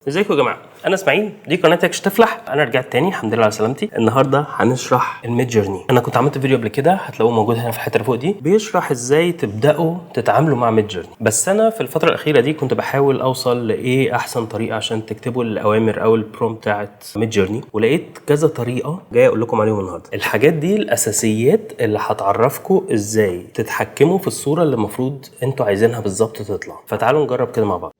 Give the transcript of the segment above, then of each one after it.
ازيكم يا جماعه، انا اسماعيل، دي قناه اكش تفلح. انا رجعت تاني الحمد لله على سلامتي. النهارده هنشرح الميد جيرني. انا كنت عملت فيديو قبل كده هتلاقوه موجود هنا في الحته اللي فوق دي، بيشرح ازاي تبداوا تتعاملوا مع ميد جيرني. بس انا في الفتره الاخيره دي كنت بحاول اوصل لايه احسن طريقه عشان تكتبوا الاوامر او البروم بتاعت ميد جيرني، ولقيت كذا طريقه جاي اقول لكم عليهم النهارده. الحاجات دي الاساسيات اللي هتعرفكم ازاي تتحكموا في الصوره اللي المفروض انتوا عايزينها بالظبط تطلع. فتعالوا نجرب كده مع بعض.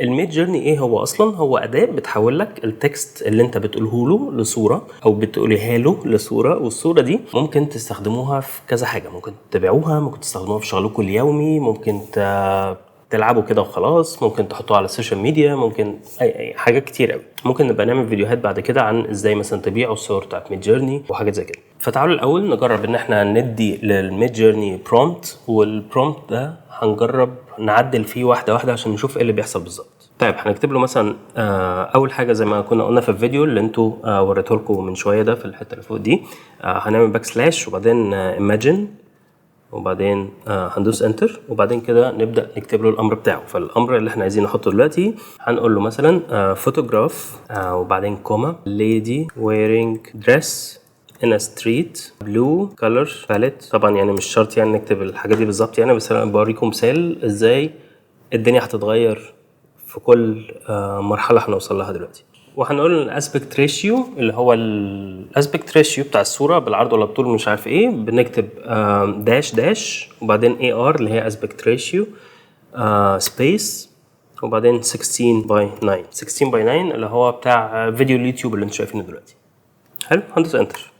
الميد جيرني ايه هو اصلا؟ هو اداه بتحول لك التكست اللي انت بتقوله له لصوره او بتقوليها له لصوره، والصوره دي ممكن تستخدموها في كذا حاجه. ممكن تبيعوها، ممكن تستخدموها في شغلكم اليومي، ممكن تلعبوا كده وخلاص، ممكن تحطوها على السوشيال ميديا، ممكن اي حاجات كتير قوي. ممكن نبقى نعمل فيديوهات بعد كده عن ازاي مثلا تبيعوا الصور بتاعت ميد جيرني وحاجات زي كده. فتعالوا الاول نجرب ان احنا ندي للميد جيرني برومبت، والبرومبت ده هنجرب نعدل فيه واحده واحده عشان نشوف ايه اللي بيحصل بالظبط. طيب هنكتب له مثلا اول حاجه زي ما كنا قلنا في الفيديو اللي انتوا وريته لكم من شويه ده في الحته اللي فوق دي. هنعمل باك سلاش وبعدين ايماجين وبعدين هندوس انتر، وبعدين كده نبدا نكتب له الامر بتاعه. فالامر اللي احنا عايزين نحطه دلوقتي هنقول له مثلا فوتوغراف وبعدين كوما lady wearing dress in a street blue color palette. طبعا يعني مش شرط يعني نكتب الحاجات دي بالظبط يعني، بس انا بوريكم مثال ازاي الدنيا هتتغير في كل مرحله هنوصل لها دلوقتي. وهنقول الاسبكت ريشيو اللي هو الاسبكت ريشيو بتاع الصوره بالعرض ولا بالطول مش عارف ايه، بنكتب داش داش وبعدين اي ار اللي هي اسبكت ريشيو سبيس وبعدين 16 باي 9. 16 باي 9 اللي هو بتاع فيديو اليوتيوب اللي انتم شايفينه دلوقتي. حلو، هندوس انتر.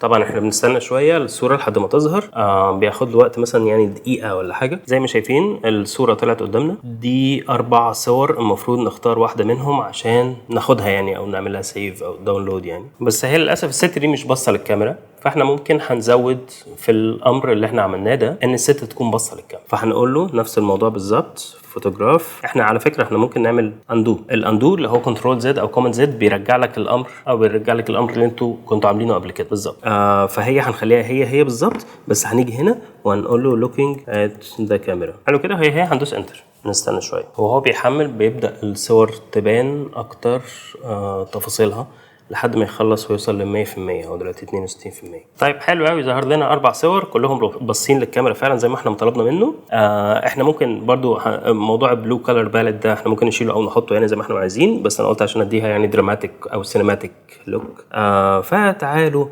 طبعا احنا بنستنى شويه الصوره لحد ما تظهر، بياخد له وقت مثلا يعني دقيقه ولا حاجه. زي ما شايفين الصوره طلعت قدامنا. دي 4 صور، المفروض نختار واحده منهم عشان ناخدها يعني او نعملها سيف او داونلود يعني. بس هي للاسف الست دي مش باصه للكاميرا، فاحنا ممكن هنزود في الامر اللي احنا عملناه ده ان الست تكون باصه للكاميرا. فهنقول له نفس الموضوع بالظبط فوتوغراف. احنا على فكره احنا ممكن نعمل اندو. الاندو اللي هو كنترول زد او كوماند زد بيرجع لك الامر او بيرجع لك الامر اللي انتوا كنتوا عاملينه قبل كده بالظبط. فهي هنخليها هي بالظبط، بس هنيجي هنا وهنقول له لوكينج ات ذا كاميرا. حلو كده، هي هندوس انتر. نستنى شويه وهو بيحمل، بيبدا الصور تبان اكتر تفاصيلها لحد ما يخلص ويوصل ل 100%. هو دلوقتي 62%. طيب حلو قوي، ظهر لنا 4 صور كلهم باصين للكاميرا فعلا زي ما احنا طلبنا منه. احنا ممكن برضو موضوع البلو كلر باليت ده احنا ممكن نشيله او نحطه يعني زي ما احنا عايزين، بس انا قلت عشان اديها يعني دراماتيك او سينماتيك لوك. فتعالوا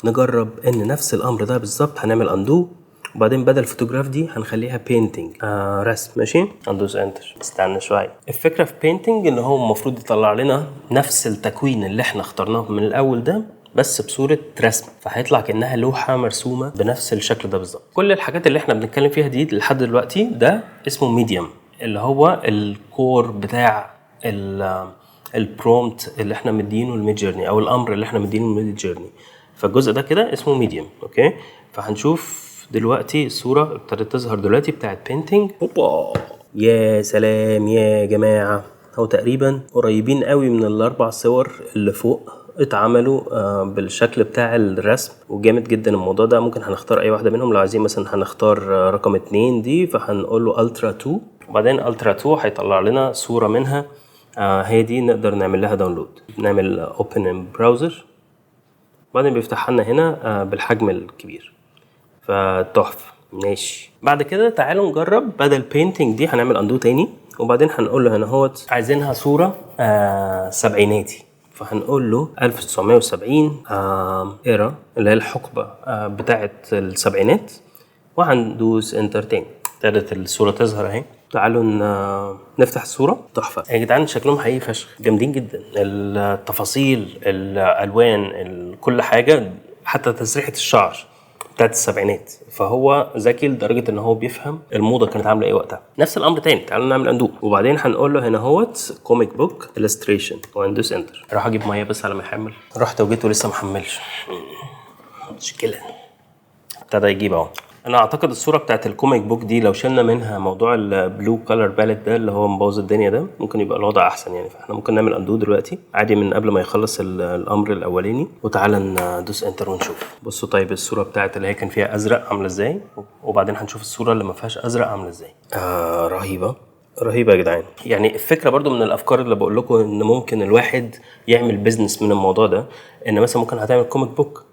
نجرب ان نفس الامر ده بالظبط هنعمل اندو، وبعدين بدل الفوتوغراف دي هنخليها بينتينج رسم. ماشي، هندوس انتر. استنى شويه. الفكره في بينتينج ان هو المفروض يطلع لنا نفس التكوين اللي احنا اخترناه من الاول ده بس بصوره رسم، فهيطلع كانها لوحه مرسومه بنفس الشكل ده بالظبط. كل الحاجات اللي احنا بنتكلم فيها دي لحد دلوقتي ده اسمه ميديوم، اللي هو الكور بتاع البرومبت اللي احنا مدينه الميد جيرني او الامر اللي احنا مدينه الميد جيرني. فالجزء ده كده اسمه ميديوم. اوكي، فهنشوف دلوقتي الصورة ابتدت تظهر دلوقتي بتاعت بينتينج. اوبا يا سلام يا جماعة، هو تقريبا قريبين قوي من الاربع صور اللي فوق اتعملوا بالشكل بتاع الرسم، وجامد جدا الموضوع ده. ممكن هنختار اي واحدة منهم لو عايزين، مثلا هنختار رقم 2 دي، فهنقول له الترا 2 وبعدين الترا 2 هيطلع لنا صورة منها. هي دي نقدر نعمل لها داونلود. نعمل اوبن ان براوزر، بعدين بيفتح لنا هنا بالحجم الكبير، فتحفه. ماشي، بعد كده تعالوا نجرب بدل بينتينج دي هنعمل اندو تاني، وبعدين هنقول له هنا اهوت عايزينها صوره سبعيناتي، فهنقول له 1970 ايرا اللي هي الحقبه بتاعه السبعينات، وهندوس انتر تاني. ابتدت الصوره تظهر اهي. تعالوا نفتح الصوره. تحفه يا جدعان، شكلهم حقيقي فشخ، جامدين جدا. التفاصيل، الالوان، كل حاجه، حتى تسريحه الشعر بتاعت السبعينات. فهو ذكي لدرجه ان هو بيفهم الموضه كانت عامله ايه وقتها. نفس الامر تاني، تعالوا نعمل اندو، وبعدين هنقول له هنا اهوت كوميك بوك الستريشن وهندوس انتر. راح اجيب ميه بس على ما يحمل، رحت وجيته لسه محملش، مشكله. ابتدى يجيب اهو. انا اعتقد الصوره بتاعت الكوميك بوك دي لو شلنا منها موضوع البلو كلر باليت ده اللي هو مبوظ الدنيا ده، ممكن يبقى الوضع احسن يعني. فاحنا ممكن نعمل اندو دلوقتي عادي من قبل ما يخلص الامر الاولاني، وتعالى ندوس انتر ونشوف. بصوا طيب الصوره بتاعت اللي هي كان فيها ازرق عامله ازاي، وبعدين هنشوف الصوره اللي ما فيهاش ازرق عامله ازاي. رهيبه رهيبه يا جدعان. يعني الفكره برضو من الافكار اللي بقول لكم ان ممكن الواحد يعمل بيزنس من الموضوع ده، ان مثلا ممكن هتعمل كوميك بوك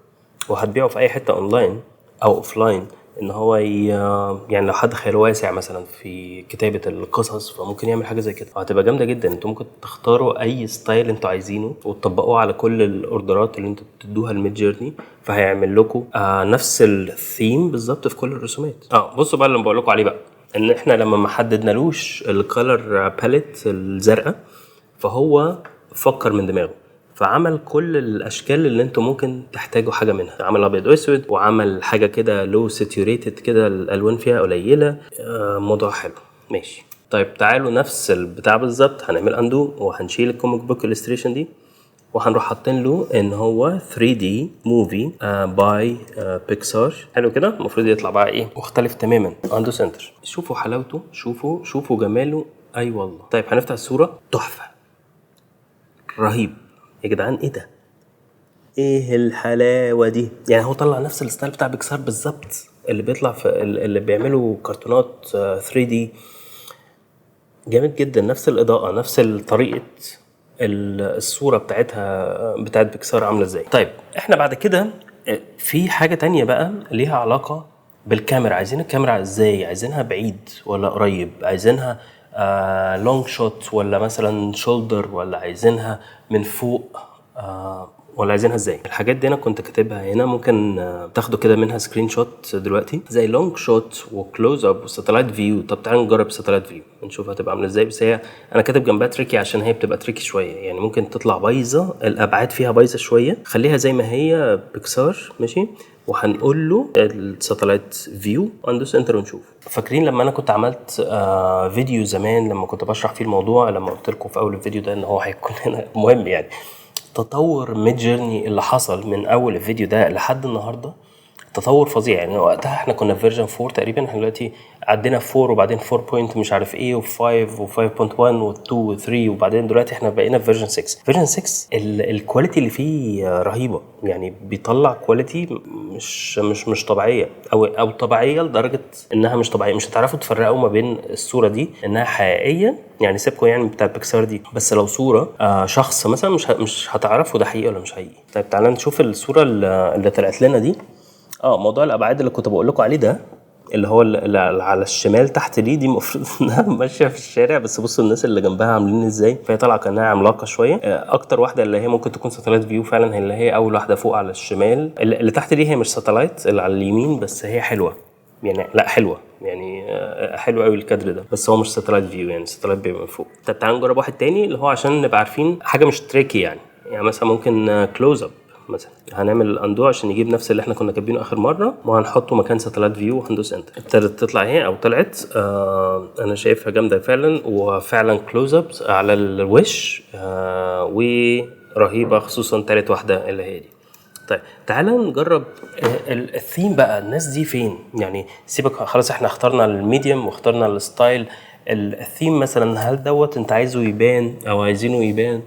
وهتبيعه في اي حته اونلاين او اوفلاين، ان هو يعني لو حد خياله واسع مثلا في كتابه القصص فممكن يعمل حاجه زي كده، وهتبقى جامده جدا. انتوا ممكن تختاروا اي ستايل انتوا عايزينه وتطبقوه على كل الاوردرات اللي انتوا بتدوها الميد جيرني، فهيعمل لكم نفس الثيم بالظبط في كل الرسومات. بصوا بقى اللي بقول لكم عليه بقى، ان احنا لما ما حددنالوش الكالر باليت الزرقاء فهو فكر من دماغه، فعمل كل الاشكال اللي انتم ممكن تحتاجوا حاجه منها. عمل ابيض واسود، وعمل حاجه كده لو ساتوريتد كده الالوان فيها قليله. موضوع حلو ماشي. طيب تعالوا نفس البتاع بالظبط هنعمل اندو، وهنشيل الكوميك بوك الستريشن دي، وهنروح حاطين له ان هو 3D موفي باي بيكسار. حلو كده. المفروض يطلع بقى ايه مختلف تماما. اندو سنتر، شوفوا حلاوته، شوفوا جماله. اي والله. طيب هنفتح الصوره، تحفه رهيب يا جدعان. ايه ده؟ ايه الحلاوه دي؟ يعني هو طلع نفس الستايل بتاع بيكسار بالظبط اللي بيطلع في اللي بيعملوا كرتونات 3D. جامد جدا. نفس الاضاءه، نفس طريقه الصوره بتاعتها بتاعت بيكسار عامله ازاي. طيب احنا بعد كده في حاجه تانية بقى ليها علاقه بالكاميرا. عايزين الكاميرا ازاي؟ عايزينها بعيد ولا قريب؟ عايزينها لونج شوت ولا مثلا شولدر، ولا عايزينها من فوق ولا عايزينها ازاي؟ الحاجات دي انا كنت كاتبها هنا، ممكن تاخدوا كده منها سكرين شوت دلوقتي، زي لونج شوت وكلوز اب وساتلايت فيو. طب تعالوا نجرب ساتلايت فيو نشوف هتبقى عامله ازاي. بس هي انا كاتب جنبها تريكي عشان هي بتبقى تريكي شويه، يعني ممكن تطلع بايظه، الابعاد فيها بايظه شويه. خليها زي ما هي بيكسار ماشي، وهنقول له الساتلايت فيو وندوس انتر ونشوف. فاكرين لما انا كنت عملت فيديو زمان لما كنت بشرح فيه الموضوع، لما قلت لكم في اول الفيديو ده ان هو هيكون هنا مهم، يعني تطور ميد جيرني اللي حصل من اول الفيديو ده لحد النهارده تطور فظيع. يعني وقتها احنا كنا في فيرجن 4 تقريبا، احنا دلوقتي عدينا 4 وبعدين 4 مش عارف ايه و5 و5.1 و2 و3 وبعدين دلوقتي احنا بقينا في فيرجن 6. فيرجن 6 الكواليتي اللي فيه رهيبه، يعني بيطلع كواليتي مش طبيعيه، او طبيعيه لدرجه انها مش طبيعيه. مش هتعرفوا تفرقوا ما بين الصوره دي انها حقيقيه، يعني سيبكم يعني بتاع بيكسار دي، بس لو صوره شخص مثلا مش هتعرفوا ده حقيقي ولا مش حقيقي. طيب تعالى نشوف الصوره اللي طلعت لنا دي. موضوع الابعاد اللي كنت بقول لكم عليه ده، اللي هو اللي على الشمال تحت دي المفروض انها ماشيه في الشارع، بس بصوا الناس اللي جنبها عاملين ازاي، فهي طالعه كانها عملاقه شويه. اكتر واحده اللي هي ممكن تكون ساتلايت فيو فعلا، هي اللي هي اول واحده فوق على الشمال. اللي تحت دي هي مش ساتلايت، اللي على اليمين بس هي حلوه يعني، لا حلوه يعني، حلو قوي الكادر ده، بس هو مش ساتلايت فيو، يعني ساتلايت بيبقى من فوق. طب تعالوا نجرب واحد تاني اللي هو عشان نبقى عارفين حاجه مش تريكي يعني مثلا ممكن كلوز اب مثلا. هنعمل اندو عشان نجيب نفس اللي احنا كنا كاتبينه اخر مره، وهنحطه مكان ساتلايت فيو وهندوس انتر. ابتدت تطلع اهي او طلعت. انا شايفها جامده فعلا، وفعلا كلوز اب على الوش ورهيبه، خصوصا تالت واحده اللي هي دي. طيب تعالى نجرب الثيم بقى. الناس دي فين يعني؟ سيبك خلاص، احنا اخترنا الميديم واخترنا الستايل. الثيم مثلا هل دوت انت عايزه يبان او عايزينه يبان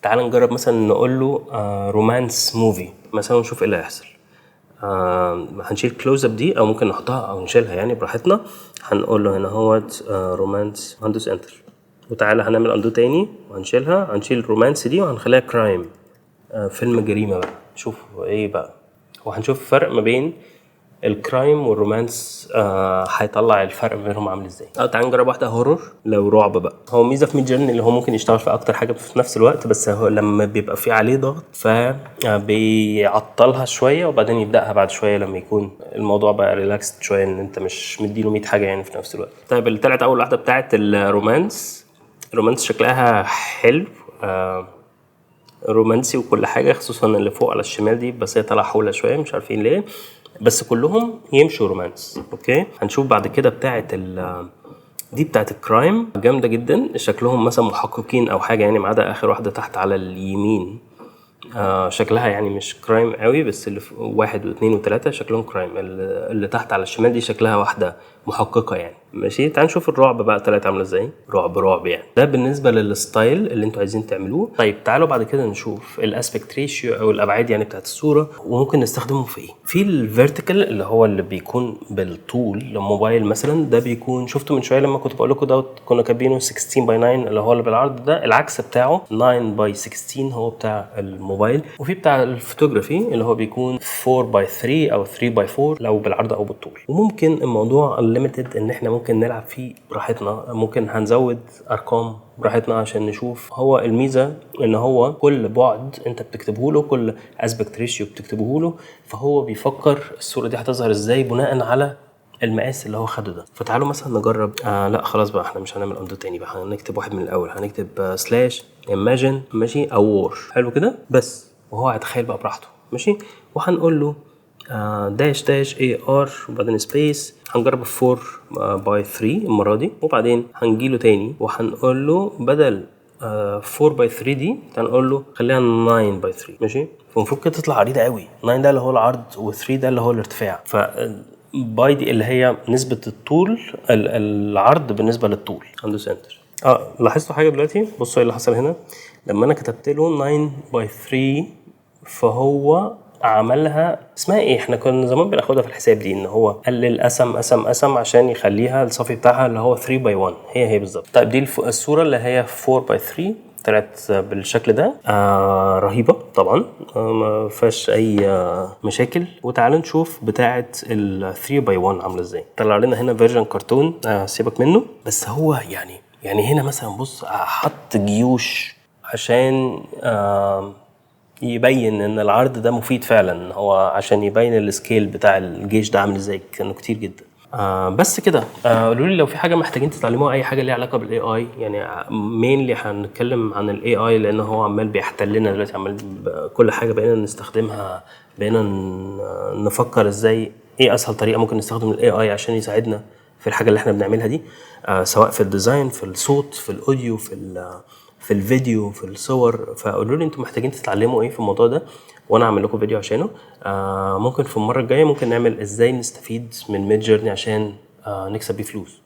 تعال نجرب مثلا نقول له رومانس موفي مثلا ونشوف ايه اللي هيحصل. هنشيل كلوز اب دي او ممكن نحطها او نشيلها يعني براحتنا. هنقول له هنا اهوت رومانس، هندوس انتر. وتعالى هنعمل اندو تاني وهنشيلها، هنشيل الرومانس دي وهنخليها كرايم، فيلم جريمه بقى. شوف ايه بقى، وهنشوف الفرق ما بين الكرايم والرومانس. هيطلع الفرق بينهم عامل ازاي. تعال نجرب واحده هورور لو رعب بقى. هو ميزه في ميد جيرني اللي هو ممكن يشتغل في اكتر حاجه في نفس الوقت، بس هو لما بيبقى في عليه ضغط فبيعطلها شويه وبعدين يبداها بعد شويه لما يكون الموضوع بقى ريلاكسد شويه، ان انت مش مديله 100 حاجه يعني في نفس الوقت. طيب اللي طلعت اول واحده بتاعه الرومانس شكلها حلو، رومانسي وكل حاجه، خصوصا اللي فوق على الشمال دي، بس هي طالعه حوله شويه مش عارفين ليه، بس كلهم يمشوا رومانس. اوكي هنشوف بعد كده بتاعه دي بتاعه الكرايم، جامده جدا. شكلهم مثلا محققين او حاجه يعني، ما عدا اخر واحده تحت على اليمين شكلها يعني مش كرايم قوي، بس اللي 1 و2 و3 شكلهم كرايم. اللي تحت على الشمال دي شكلها واحده محققه يعني. ماشي، تعال نشوف الرعب بقى طلعت عامله ازاي. رعب يعني. ده بالنسبه للستايل اللي انتوا عايزين تعملوه. طيب تعالوا بعد كده نشوف الاسبكت ريشيو او الابعاد يعني بتاعت الصوره، وممكن نستخدمه في ايه. في الفيرتيكال اللي هو اللي بيكون بالطول للموبايل مثلا، ده بيكون شفتوا من شويه لما كنت بقول لكم دوت كنا كاتبينه 16 باي 9 اللي هو اللي بالعرض ده. العكس بتاعه 9 باي 16 هو بتاع الموبايل. وفي بتاع الفوتوغرافي اللي هو بيكون 4 باي 3 او 3 باي 4 لو بالعرض او بالطول. وممكن الموضوع الليميتد ان احنا ممكن نلعب فيه براحتنا، ممكن هنزود ارقام براحتنا عشان نشوف. هو الميزه ان هو كل بعد انت بتكتبه له، كل اسبكت ريشيو بتكتبه له، فهو بيفكر الصوره دي هتظهر ازاي بناء على المقاس اللي هو خده ده. فتعالوا مثلا نجرب. لا خلاص بقى احنا مش هنعمل اندو تاني بقى، هنكتب واحد من الاول. هنكتب سلاش ايماجين ماشي او وور. حلو كده بس، وهو هيتخيل بقى براحته. ماشي، وهنقول له داش داش اي ار وبعدين سبيس. هنجرب 4 باي 3 المره دي، وبعدين هنجيله تاني وهنقول له بدل 4 باي 3 دي هنقول له خليها 9 باي 3. ماشي، فالمفروض كده تطلع عريضه قوي. 9 ده اللي هو العرض و3 ده اللي هو الارتفاع. ف باي دي اللي هي نسبه الطول العرض بالنسبه للطول. هندوس انتر. لاحظتوا حاجه دلوقتي؟ بصوا ايه اللي حصل هنا. لما انا كتبت له 9 باي 3 فهو عملها اسمها ايه، احنا كنا زمان بناخدها في الحساب دي، ان هو قلل قسم عشان يخليها الصافي بتاعها اللي هو 3 باي 1. هي بالظبط. طيب دي الصوره اللي هي 4 باي 3 طلعت بالشكل ده. رهيبه طبعا، ما فيهاش اي مشاكل. وتعالوا نشوف بتاعه ال 3 باي 1 عامله ازاي. طلع لنا هنا فيرجن كرتون، سيبك منه. بس هو يعني هنا مثلا بص حط جيوش عشان يبين ان العرض ده مفيد فعلا. هو عشان يبين السكيل بتاع الجيش ده عامل ازاي، كانوا كتير جدا. بس كده. قولوا لي لو في حاجه محتاجين تتعلموها، اي حاجه ليها علاقه بالاي اي يعني. مينلي هنتكلم عن الاي اي لان هو عمال بيحتلنا دلوقتي. عمال كل حاجه بقينا نستخدمها، بقينا نفكر ازاي ايه اسهل طريقه ممكن نستخدم الاي اي عشان يساعدنا في الحاجه اللي احنا بنعملها دي، سواء في الديزاين، في الصوت، في الاوديو، في الفيديو، في الصور. فقولوا لي انتم محتاجين تتعلموا ايه في الموضوع ده وانا اعمل لكم فيديو عشانه. ممكن في المره الجايه ممكن نعمل ازاي نستفيد من ميد جيرني عشان نكسب بيه فلوس.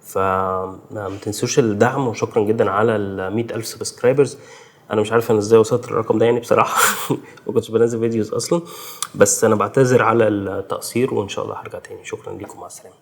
فما تنسوش الدعم، وشكرا جدا على ال 100,000 سبسكرايبرز. انا مش عارف انا ازاي وصلت للرقم ده يعني بصراحه. ما كنتش بنزل فيديوز اصلا، بس انا بعتذر على التقصير وان شاء الله هرجع تاني. شكرا لكم، مع السلامه.